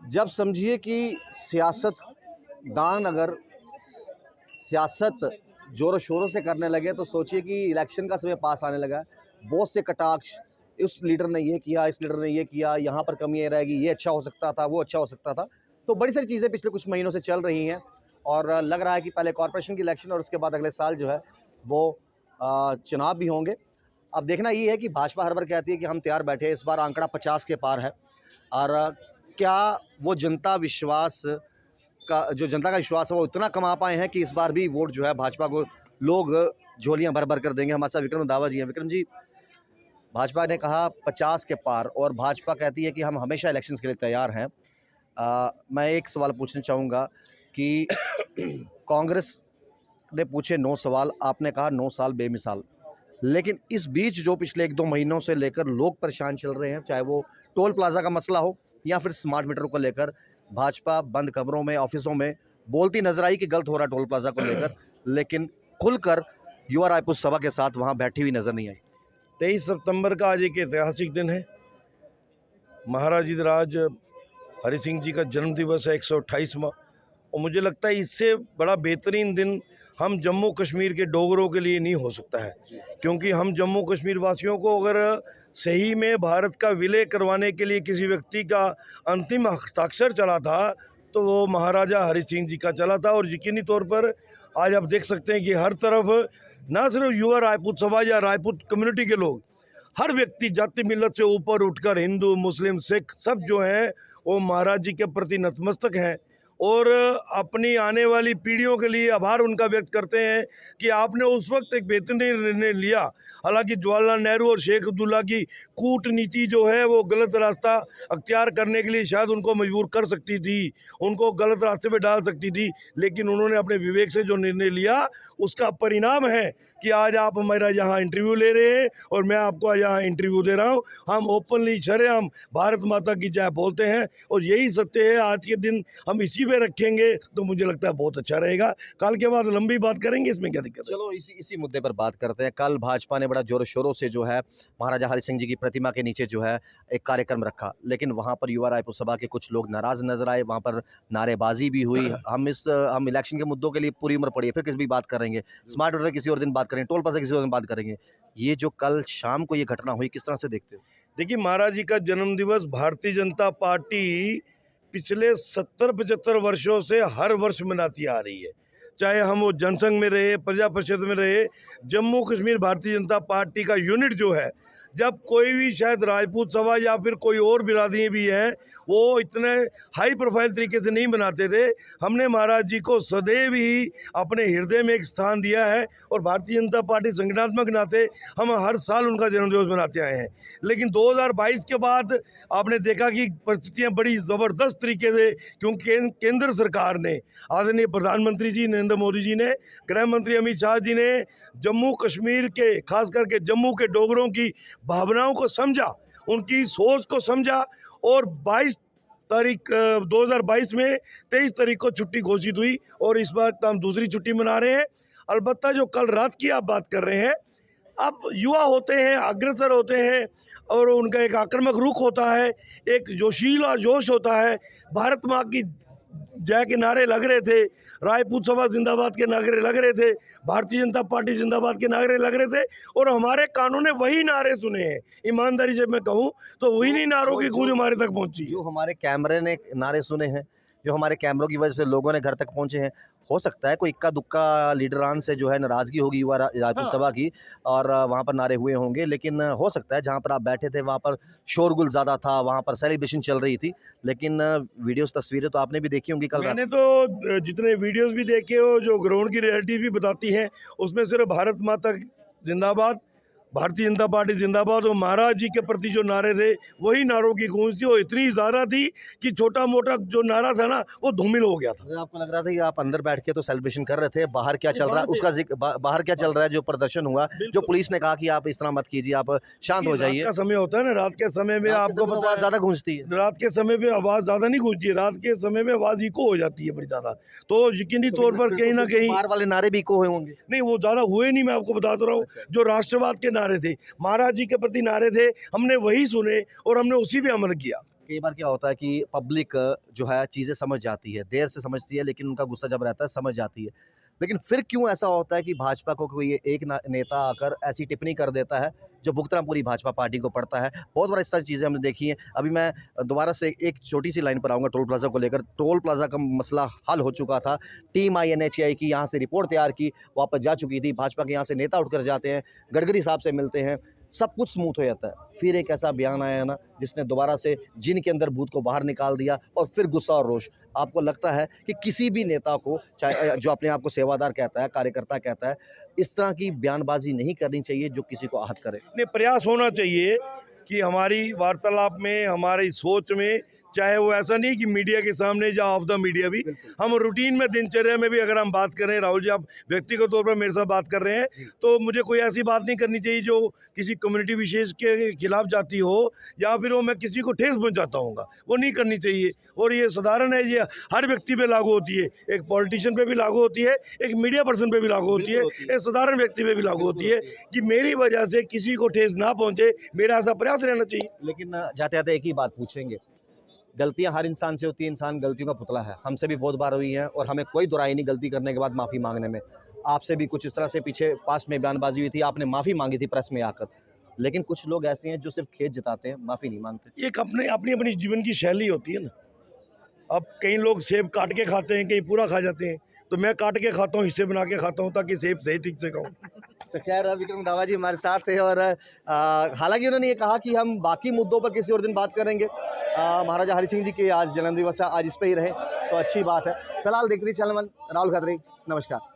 जब समझिए कि सियासतदान अगर सियासत ज़ोरों शोरों से करने लगे तो सोचिए कि इलेक्शन का समय पास आने लगा है। बहुत से कटाक्ष, इस लीडर ने ये किया, इस लीडर ने ये किया, यहाँ पर कमी ये रहेगी, ये अच्छा हो सकता था, वो अच्छा हो सकता था। तो बड़ी सारी चीज़ें पिछले कुछ महीनों से चल रही हैं और लग रहा है कि पहले कॉर्पोरेशन की इलेक्शन और उसके बाद अगले साल जो है वो चुनाव भी होंगे। अब देखना ये है कि भाजपा हर बार कहती है कि हम तैयार बैठे हैं, इस बार आंकड़ा 50 के पार है और क्या वो जनता का विश्वास है वो इतना कमा पाए हैं कि इस बार भी वोट जो है भाजपा को लोग झोलियां भर भर कर देंगे। हमारे साथ विक्रम दावा जी हैं। विक्रम जी, भाजपा ने कहा 50 के पार और भाजपा कहती है कि हम हमेशा इलेक्शंस के लिए तैयार हैं। मैं एक सवाल पूछना चाहूँगा कि कांग्रेस ने पूछे 9 सवाल, आपने कहा 9 साल बेमिसाल, लेकिन इस बीच जो पिछले 1-2 महीनों से लेकर लोग परेशान चल रहे हैं, चाहे वो टोल प्लाजा का मसला हो या फिर स्मार्ट मीटर को लेकर, भाजपा बंद कमरों में, ऑफिसों में बोलती नजर आई कि गलत हो रहा टोल प्लाजा को लेकर, लेकिन खुलकर युवा रायपुर सभा के साथ वहां बैठी हुई नजर नहीं आई। 23 सितंबर का आज एक ऐतिहासिक दिन है। महाराज हरि सिंह जी का जन्म दिवस है, 128वां। और मुझे लगता है इससे बड़ा बेहतरीन दिन हम जम्मू कश्मीर के डोगरों के लिए नहीं हो सकता है, क्योंकि हम जम्मू कश्मीर वासियों को अगर सही में भारत का विलय करवाने के लिए किसी व्यक्ति का अंतिम हस्ताक्षर चला था तो वो महाराजा हरि सिंह जी का चला था। और यकीनी तौर पर आज आप देख सकते हैं कि हर तरफ ना सिर्फ युवा राजपूत सभा या राजपूत कम्युनिटी के लोग, हर व्यक्ति जाति मिलत से ऊपर उठकर हिंदू, मुस्लिम, सिख सब जो हैं वो महाराज जी के प्रति नतमस्तक हैं और अपनी आने वाली पीढ़ियों के लिए आभार उनका व्यक्त करते हैं कि आपने उस वक्त एक बेहतरीन निर्णय लिया। हालांकि जवाहरलाल नेहरू और शेख अब्दुल्ला की कूटनीति जो है वो गलत रास्ता अख्तियार करने के लिए शायद उनको मजबूर कर सकती थी, उनको गलत रास्ते पे डाल सकती थी, लेकिन उन्होंने अपने विवेक से जो निर्णय लिया उसका परिणाम है कि आज आप मेरा यहाँ इंटरव्यू ले रहे हैं और मैं आपको यहाँ इंटरव्यू दे रहा हूँ। हम ओपनली शरेआम भारत माता की जय बोलते हैं और यही सत्य है। आज के दिन हम इसी पे रखेंगे तो मुझे लगता है बहुत अच्छा रहेगा। कल के बाद लंबी बात करेंगे, इसमें क्या दिक्कत है। चलो इसी मुद्दे पर बात करते हैं। कल भाजपा ने बड़ा जोरों शोरों से जो है महाराजा हरि सिंह जी की प्रतिमा के नीचे जो है एक कार्यक्रम रखा, लेकिन वहां पर युवा रायपुर सभा के कुछ लोग नाराज नजर आए, वहां पर नारेबाजी भी हुई। हम इलेक्शन के मुद्दों के लिए पूरी उम्र पड़ी है, फिर किसी भी बात करेंगे, स्मार्ट मीटर किसी और दिन बात करेंगे, टोल प्लाजा किसी और दिन बात करेंगे। ये जो कल शाम को ये घटना हुई, किस तरह से देखते हो? देखिए, महाराज जी का जन्म दिवस भारतीय जनता पार्टी पिछले 70-75 वर्षों से हर वर्ष मनाती आ रही है। चाहे हम वो जनसंघ में रहे, प्रजा परिषद में रहे, जम्मू कश्मीर भारतीय जनता पार्टी का यूनिट जो है, जब कोई भी शायद राजपूत सभा या फिर कोई और बिरादरी भी है वो इतने हाई प्रोफाइल तरीके से नहीं बनाते थे। हमने महाराज जी को सदैव ही अपने हृदय में एक स्थान दिया है और भारतीय जनता पार्टी संगठनात्मक नाते हम हर साल उनका जन्मदिवस मनाते आए हैं। लेकिन 2022 के बाद आपने देखा कि परिस्थितियाँ बड़ी ज़बरदस्त तरीके से, क्योंकि केंद्र सरकार ने, आदरणीय प्रधानमंत्री जी नरेंद्र मोदी जी ने, गृह मंत्री अमित शाह जी ने जम्मू कश्मीर के, खास करके जम्मू के डोगरों की भावनाओं को समझा, उनकी सोच को समझा और 22 तारीख 2022 में 23 तारीख को छुट्टी घोषित हुई और इस बार हम दूसरी छुट्टी मना रहे हैं। अलबत्ता जो कल रात की आप बात कर रहे हैं, अब युवा होते हैं, अग्रसर होते हैं और उनका एक आक्रामक रुख होता है, एक जोशीला जोश होता है। भारत माँ की जय के नारे लग रहे थे, राजपूत सभा जिंदाबाद के नारे लग रहे थे, भारतीय जनता पार्टी जिंदाबाद के नारे लग रहे थे और हमारे कानों ने वही नारे सुने हैं। ईमानदारी से मैं कहूँ तो वही नहीं नारों की गूंज हमारे तक पहुंची। जो हमारे कैमरे ने नारे सुने हैं, जो हमारे कैमरों की वजह से लोगों ने घर तक पहुंचे हैं, हो सकता है कोई इक्का दुक्का लीडरान से जो है नाराजगी होगी युवा राजपूत सभा की और वहां पर नारे हुए होंगे, लेकिन हो सकता है जहां पर आप बैठे थे वहां पर शोरगुल ज्यादा था, वहां पर सेलिब्रेशन चल रही थी। लेकिन वीडियोस, तस्वीरें तो आपने भी देखी होंगी कल रात। मैंने तो जितने वीडियोस भी देखे हो, जो ग्राउंड की रियलिटी भी बताती हैं, उसमें सिर्फ भारत माता जिंदाबाद, भारतीय जनता पार्टी जिंदाबाद और महाराज जी के प्रति जो नारे थे वही नारों की गूंज थी और इतनी ज़्यादा थी कि छोटा मोटा जो नारा था ना वो धूमिल हो गया था। आपको लग रहा था कि आप अंदर बैठ के तो सेलिब्रेशन कर रहे थे, बाहर क्या चल रहा है उसका बाहर क्या चल रहा है, जो प्रदर्शन हुआ, जो पुलिस ने कहा कि आप इस तरह मत कीजिए, आप शांत हो जाइए। रात का समय होता है ना, रात के समय में आपको पता है ज्यादा गूंजती है, रात के समय में आवाज़ ज़्यादा नहीं गूंजती है, रात के समय में आवाज़ इको हो जाती है बड़ी ज़्यादा। तो यकीनी तौर पर कहीं ना कहीं बाहर वाले नारे भी इको हुए होंगे। नहीं, वो ज़्यादा हुए नहीं, मैं आपको बता तो रहा हूँ। जो राष्ट्रवाद के नारे थे, महाराज जी के प्रति नारे थे, हमने वही सुने और हमने उसी पे अमल किया। कई बार क्या होता है कि पब्लिक जो है चीज़ें समझ जाती है, देर से समझती है लेकिन उनका गुस्सा जब रहता है समझ जाती है। लेकिन फिर क्यों ऐसा होता है कि भाजपा को कोई एक नेता आकर ऐसी टिप्पणी कर देता है जो भुगतना पूरी भाजपा पार्टी को पड़ता है। बहुत बार इस तरह की चीज़ें हमने देखी हैं। अभी मैं दोबारा से एक छोटी-सी लाइन पर आऊँगा टोल प्लाज़ा को लेकर। टोल प्लाज़ा का मसला हल हो चुका था। टीम आई एनएचएआई की यहाँ से रिपोर्ट तैयार की, वापस जा चुकी थी। भाजपा के यहाँ से नेता उठकर जाते हैं, गडकरी साहब से मिलते हैं, सब कुछ स्मूथ हो जाता है। फिर एक ऐसा बयान आया ना जिसने दोबारा से जिन के अंदर भूत को बाहर निकाल दिया और फिर गुस्सा और रोष। आपको लगता है कि किसी भी नेता को चाहे जो अपने आप को सेवादार कहता है, कार्यकर्ता कहता है, इस तरह की बयानबाजी नहीं करनी चाहिए जो किसी को आहत करे? ने प्रयास होना चाहिए कि हमारी वार्तालाप में, हमारी सोच में, चाहे वो ऐसा नहीं कि मीडिया के सामने या ऑफ द मीडिया भी, हम रूटीन में दिनचर्या में भी अगर हम बात करें, राहुल जी आप व्यक्तिगत तौर पर मेरे साथ बात कर रहे हैं, तो मुझे कोई ऐसी बात नहीं करनी चाहिए जो किसी कम्युनिटी विशेष के खिलाफ जाती हो या फिर वो मैं किसी को ठेस पहुंचाता हूँगा, वो नहीं करनी चाहिए। और ये साधारण है, ये हर व्यक्ति पे लागू होती है, एक पॉलिटिशियन पे भी लागू होती है, एक मीडिया पर्सन पे भी लागू होती है, एक साधारण व्यक्ति पे भी लागू होती है कि मेरी वजह से किसी को ठेस ना पहुंचे, मेरा ऐसा प्रयास रहना चाहिए। लेकिन जाते जाते एक ही बात पूछेंगे, गलतियां हर इंसान से होती है, इंसान गलतियों का पुतला है। हमसे भी बहुत बार हुई हैं और हमें कोई दुराई नहीं गलती करने के बाद माफ़ी मांगने में। आपसे भी कुछ इस तरह से पीछे पास्ट में बयानबाजी हुई थी, आपने माफ़ी मांगी थी प्रेस में आकर। लेकिन कुछ लोग ऐसे हैं जो सिर्फ खेद जताते हैं, माफ़ी नहीं मांगते। एक अपने अपनी अपनी जीवन की शैली होती है ना। अब कई लोग सेब काट के खाते हैं, कहीं पूरा खा जाते हैं, तो मैं काट के खाता हूँ, हिस्से बना के खाता हूँ ताकि सेब सही ठीक से खाऊं। तो खैर विक्रम रंधावा जी हमारे साथ थे और हालांकि उन्होंने ये कहा कि हम बाकी मुद्दों पर किसी और दिन बात करेंगे। महाराजा हरि सिंह जी के आज जन्मदिवस है, आज इस पे ही रहे तो अच्छी बात है। फिलहाल देखते रहिए चैनल वन, राहुल खत्री, नमस्कार।